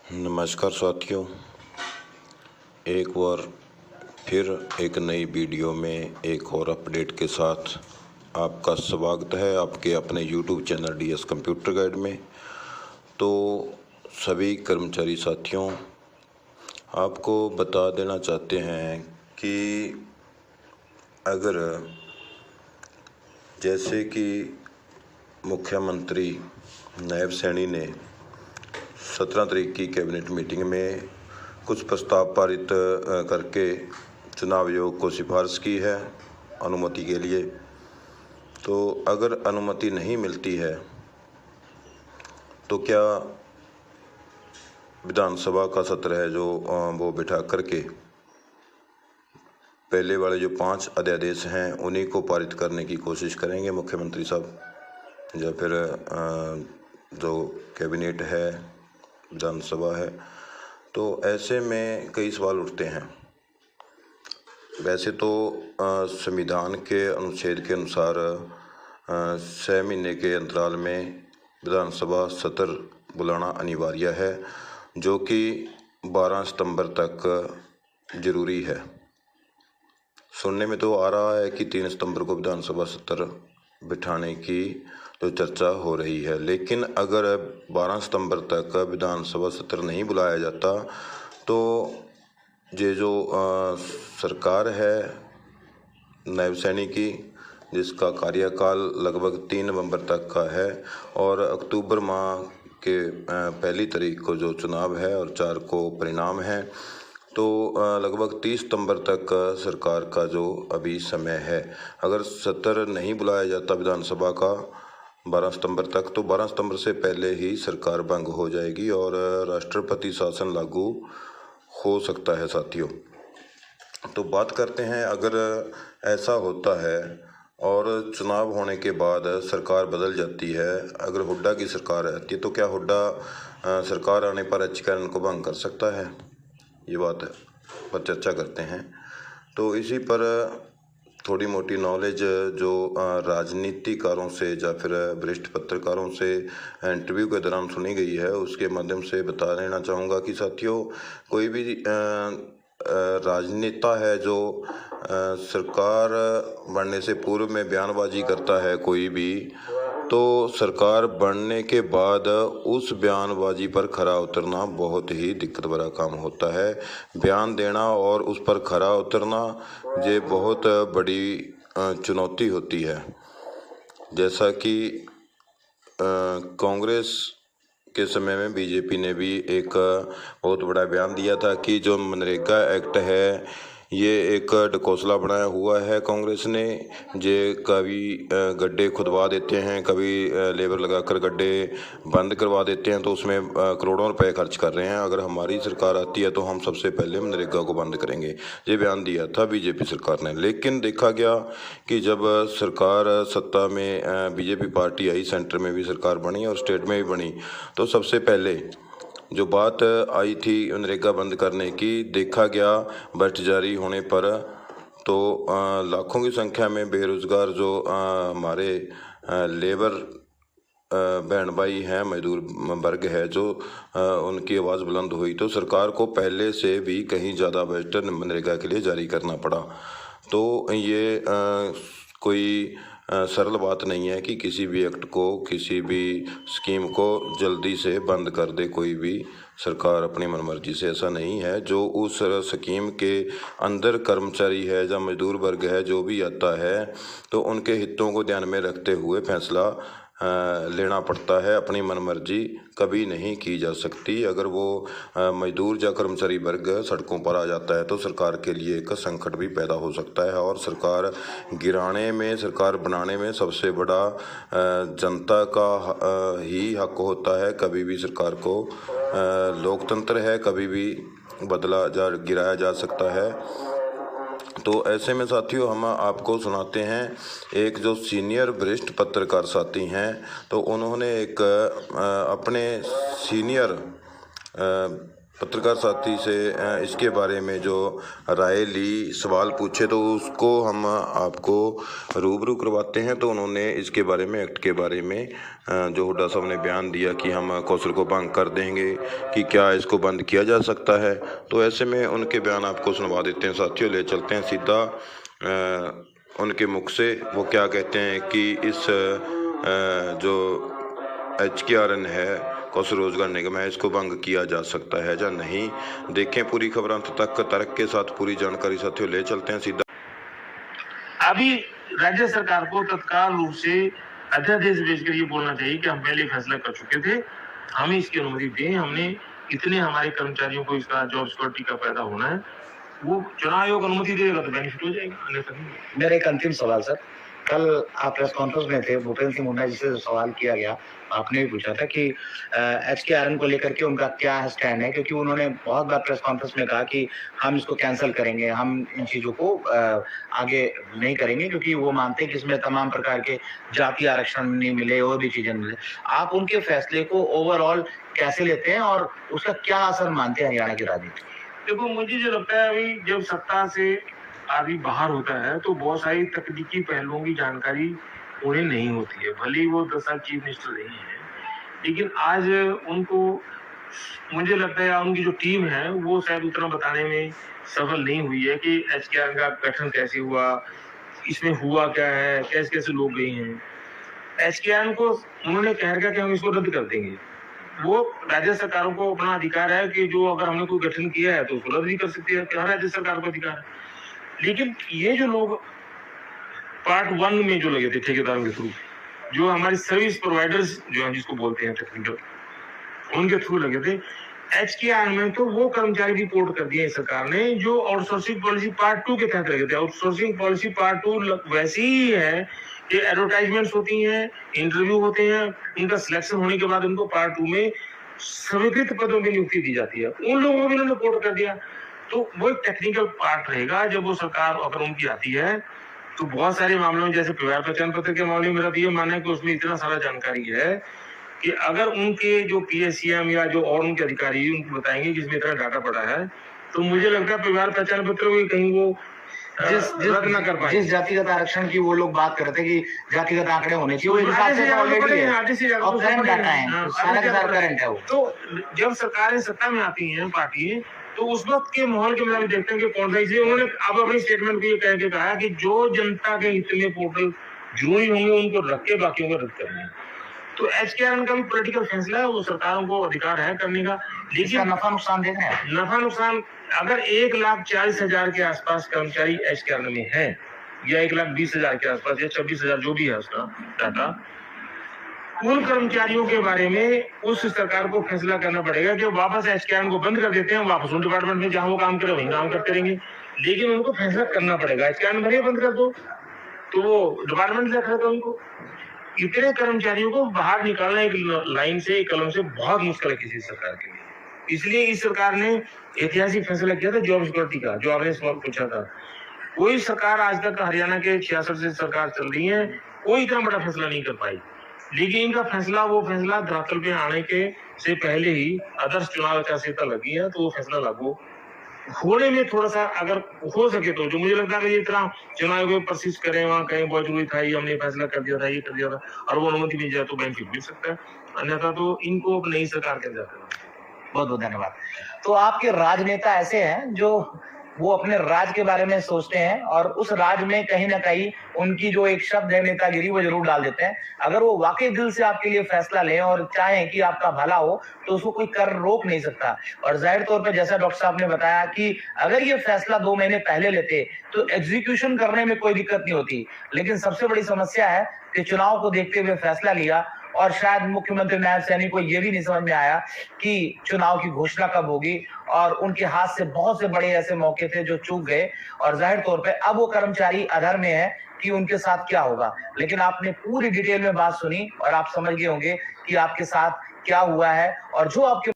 नमस्कार साथियों, एक बार फिर एक नई वीडियो में एक और अपडेट के साथ आपका स्वागत है आपके अपने YouTube channel DS computer guide में। तो सभी कर्मचारी साथियों, आपको बता देना चाहते हैं कि अगर जैसे कि मुख्यमंत्री नायब सैनी ने 17 तारीख की कैबिनेट मीटिंग में कुछ प्रस्ताव पारित करके चुनाव आयोग को सिफारिश की है अनुमति के लिए। तो अगर अनुमति नहीं मिलती है तो क्या विधानसभा का सत्र है जो वो बिठा करके पहले वाले जो 5 अध्यादेश हैं उन्हीं को पारित करने की कोशिश करेंगे मुख्यमंत्री साहब, या फिर जो कैबिनेट है विधानसभा है। तो ऐसे में कई सवाल उठते हैं। वैसे तो संविधान के अनुच्छेद के अनुसार 6 महीने के अंतराल में विधानसभा सत्र बुलाना अनिवार्य है, जो कि 12 सितंबर तक ज़रूरी है। सुनने में तो आ रहा है कि 3 सितंबर को विधानसभा सत्र बिठाने की तो चर्चा हो रही है, लेकिन अगर 12 सितंबर तक विधानसभा सत्र नहीं बुलाया जाता तो ये जो सरकार है नायब सैनी की, जिसका कार्यकाल लगभग 3 नवंबर तक का है और अक्टूबर माह के 1 तारीख को जो चुनाव है और 4 को परिणाम है, तो लगभग 30 सितंबर तक सरकार का जो अभी समय है। अगर सत्र नहीं बुलाया जाता विधानसभा का 12 सितंबर तक, तो 12 सितंबर से पहले ही सरकार भंग हो जाएगी और राष्ट्रपति शासन लागू हो सकता है साथियों। तो बात करते हैं, अगर ऐसा होता है और चुनाव होने के बाद सरकार बदल जाती है, अगर हुड्डा की सरकार आती है, तो क्या हुड्डा सरकार आने पर अच्छीकरण को भंग कर सकता है? ये बात पर चर्चा करते हैं। तो इसी पर थोड़ी मोटी नॉलेज जो राजनीतिकारों से या फिर वरिष्ठ पत्रकारों से इंटरव्यू के दौरान सुनी गई है, उसके माध्यम से बता देना चाहूँगा कि साथियों, कोई भी राजनेता है जो सरकार बनने से पूर्व में बयानबाजी करता है कोई भी, तो सरकार बनने के बाद उस बयानबाजी पर खरा उतरना बहुत ही दिक्कत भरा काम होता है। बयान देना और उस पर खरा उतरना ये बहुत बड़ी चुनौती होती है। जैसा कि कांग्रेस के समय में बीजेपी ने भी एक बहुत बड़ा बयान दिया था कि जो मनरेगा एक्ट है ये एक ढकोसला बनाया हुआ है कांग्रेस ने। ये कभी गड्ढे खुदवा देते हैं, कभी लेबर लगाकर गड्ढे बंद करवा देते हैं, तो उसमें करोड़ों रुपए खर्च कर रहे हैं। अगर हमारी सरकार आती है तो हम सबसे पहले मनरेगा को बंद करेंगे, ये बयान दिया था बीजेपी सरकार ने। लेकिन देखा गया कि जब सरकार सत्ता में बीजेपी पार्टी आई, सेंटर में भी सरकार बनी और स्टेट में भी बनी, तो सबसे पहले जो बात आई थी मनरेगा बंद करने की, देखा गया बजट जारी होने पर तो लाखों की संख्या में बेरोज़गार जो हमारे लेबर बहन भाई हैं, मजदूर वर्ग है, जो उनकी आवाज़ बुलंद हुई, तो सरकार को पहले से भी कहीं ज़्यादा बजट मनरेगा के लिए जारी करना पड़ा। तो ये कोई सरल बात नहीं है कि किसी भी एक्ट को, किसी भी स्कीम को जल्दी से बंद कर दे कोई भी सरकार अपनी मनमर्जी से। ऐसा नहीं है। जो उस स्कीम के अंदर कर्मचारी है या मजदूर वर्ग है जो भी आता है, तो उनके हितों को ध्यान में रखते हुए फैसला लेना पड़ता है। अपनी मनमर्जी कभी नहीं की जा सकती। अगर वो मजदूर या कर्मचारी वर्ग सड़कों पर आ जाता है तो सरकार के लिए एक संकट भी पैदा हो सकता है। और सरकार गिराने में, सरकार बनाने में सबसे बड़ा जनता का ही हक होता है। कभी भी सरकार को, लोकतंत्र है, कभी भी बदला जा, गिराया जा सकता है। तो ऐसे में साथियों, हम आपको सुनाते हैं एक जो सीनियर वरिष्ठ पत्रकार साथी हैं, तो उन्होंने एक अपने सीनियर पत्रकार साथी से इसके बारे में जो राय ली, सवाल पूछे, तो उसको हम आपको रूबरू करवाते हैं। तो उन्होंने इसके बारे में, एक्ट के बारे में जो हुड्डा साहब ने बयान दिया कि हम कौंसिल को भंग कर देंगे, कि क्या इसको बंद किया जा सकता है। तो ऐसे में उनके बयान आपको सुनवा देते हैं साथियों। ले चलते हैं सीधा उनके मुख से, वो क्या कहते हैं कि इस जो HKRN है, कौशल रोजगार निगम है, इसको भंग किया जा सकता है या नहीं। देखें पूरी खबर अंत तक, तर्क के साथ पूरी जानकारी साथियों। ले चलते हैं सीधा। अभी राज्य सरकार को तत्काल रूप से अध्यादेश भेजकर ये बोलना चाहिए कि हम पहले फैसला कर चुके थे, हमें इसकी अनुमति दें, हमने इतने हमारे कर्मचारियों को इसका जॉब सिक्योरिटी का फायदा होना है, वो चुनाव आयोग अनुमति देगा तो बेनिफिट हो जाएगा, अन्यथा नहीं। मेरा एक अंतिम सवाल सर, कल आप प्रेस कॉन्फ्रेंस में थे, भूपेंद्र सिंह हुड्डा जी से सवाल किया गया, आपने भी पूछा था कि HKRN को लेकर के उनका क्या स्टैंड है, क्योंकि उन्होंने बहुत बार प्रेस कॉन्फ्रेंस में कहा कि हम इसको कैंसिल करेंगे, हम इन चीजों को आगे नहीं करेंगे, क्योंकि वो मानते हैं कि इसमें तमाम प्रकार के जातीय आरक्षण नहीं मिले और भी चीजें मिले। आप उनके फैसले को ओवरऑल कैसे लेते हैं और उसका क्या असर मानते हैं हरियाणा की राजनीति? देखो, मुझे जो लगता है अभी जब सत्ता से आदमी बाहर होता है तो बहुत सारी तकनीकी पहलुओं की जानकारी उन्हें नहीं होती है, भले ही वो 10 साल चीफ मिनिस्टर रही है, लेकिन आज उनको, मुझे लगता है उनकी जो टीम है वो शायद उतना बताने में सफल नहीं हुई है कि HKRN का गठन कैसे हुआ, इसमें हुआ क्या है, कैसे कैसे लोग गए हैं। HKRN को उन्होंने कह रखा कि हम इसको रद्द कर देंगे। वो राज्य सरकारों को अपना अधिकार है कि जो अगर हमने कोई गठन किया है तो उसको रद्द भी कर सकती है, हर राज्य सरकार को अधिकार है। लेकिन ये जो लोग पार्ट 1 में जो लगे थे ठेकेदारों के थ्रू, जो हमारी सर्विस प्रोवाइडर्स जो है जिसको बोलते हैं टेक्निकल, उनके थ्रू लगे थे, HKRN में तो वो कर्मचारी रिपोर्ट कर दिए सरकार ने जो आउटसोर्सिंग पॉलिसी पार्ट 2 के तहत लगे थे। आउटसोर्सिंग पॉलिसी पार्ट 2 वैसी ही है कि एडवर्टाइजमेंट्स होती हैं, इंटरव्यू होते हैं, उनका सिलेक्शन होने के बाद उनको पार्ट 2 में स्वीकृत पदों की नियुक्ति दी जाती है। उन लोगों को भी उन्होंने रिपोर्ट कर दिया। तो वो एक टेक्निकल पार्ट रहेगा। जब वो सरकार अगर उनकी आती है तो बहुत सारे मामलों में, जैसे परिवार पहचान पत्र के मामले में, मेरा तो ये मानना है कि उसमें इतना सारा जानकारी है कि अगर उनके जो PSCM या जो और उनके अधिकारी उनको बताएंगे कि इसमें इतना डाटा पड़ा है, तो मुझे लगता है परिवार पहचान पत्र को कहीं वो रद्द न कर पाए। जिस जातिगत आरक्षण की वो लोग बात करते हैं कि जातिगत आंकड़े होने चाहिए, वो हिसाब से ऑलरेडी है और करंट डाटा है, सारा का सारा करंट है वो। तो जब सरकारें सत्ता में आती हैं पार्टी, तो उस वक्त के माहौल के मुताबिक देखते हैं कि कौन सा, इसलिए उन्होंने अब अपनी स्टेटमेंट को ये कह के कहा कि जो जनता के हित में पोर्टल जरूरी होंगे उनको रख के बाकियों को रद्द करना। तो HKRN का भी पॉलिटिकल फैसला है, वो सरकारों को अधिकार है करने का। लेकिन नफा नुकसान देख रहे हैं, नफा नुकसान अगर 1,40,000 के आसपास कर्मचारी HKRN में है, या 1,20,000 के आसपास, या 26,000 जो भी है उसका डाटा, उन कर्मचारियों के बारे में उस सरकार को फैसला करना पड़ेगा कि वापस HKRN को बंद कर देते हैं, वापस उन डिपार्टमेंट में जहां वो काम करे वहीं काम करते रहेंगे। लेकिन उनको फैसला करना पड़ेगा, HKRN भले बंद कर दो तो वो डिपार्टमेंट से रखेगा उनको। इतने कर्मचारियों को बाहर निकालना एक लाइन से, एक कलम से बहुत मुश्किल है किसी सरकार के लिए। इसलिए इस सरकार ने ऐतिहासिक फैसला किया था जॉब सिक्योरिटी का, जो आपने सवाल पूछा था। कोई सरकार आज तक, हरियाणा के 66 से सरकार चल रही है, कोई इतना बड़ा फैसला नहीं कर पाई। लेकिन इनका फैसला, वो फैसला धरातल पे आने के से पहले ही आदर्श चुनाव आचार संहिता लगी है, तो वो फैसला लागू होने में थोड़ा सा अगर हो सके तो, जो मुझे लगता है कि ये इतना चुनाव को परसिस्ट करें, वहाँ कहीं बहुत जरूरी था, ये हमने फैसला कर दिया था, ये कर दिया था, और वो अनुमति मिल जाए तो बेनिफिट मिल सकता है, अन्यथा तो इनको अब नई सरकार के जाते हैं। बहुत बहुत धन्यवाद। तो आपके राजनेता ऐसे हैं जो वो अपने राज के बारे में सोचते हैं और उस राज में कहीं ना कहीं उनकी जो एक शब्द है नेतागिरी, वो जरूर डाल देते हैं। अगर वो वाकई दिल से आपके लिए फैसला लें और चाहें कि आपका भला हो, तो उसको कोई कर रोक नहीं सकता। और जाहिर तौर पे जैसा डॉक्टर साहब ने बताया कि अगर ये फैसला 2 महीने पहले लेते तो एग्जीक्यूशन करने में कोई दिक्कत नहीं होती। लेकिन सबसे बड़ी समस्या है कि चुनाव को देखते हुए फैसला लिया, और शायद मुख्यमंत्री नायब सैनी को यह भी नहीं समझ में आया कि चुनाव की घोषणा कब होगी, और उनके हाथ से बहुत से बड़े ऐसे मौके थे जो चूक गए। और जाहिर तौर पे अब वो कर्मचारी अधर में है कि उनके साथ क्या होगा। लेकिन आपने पूरी डिटेल में बात सुनी और आप समझ गए होंगे कि आपके साथ क्या हुआ है, और जो आपके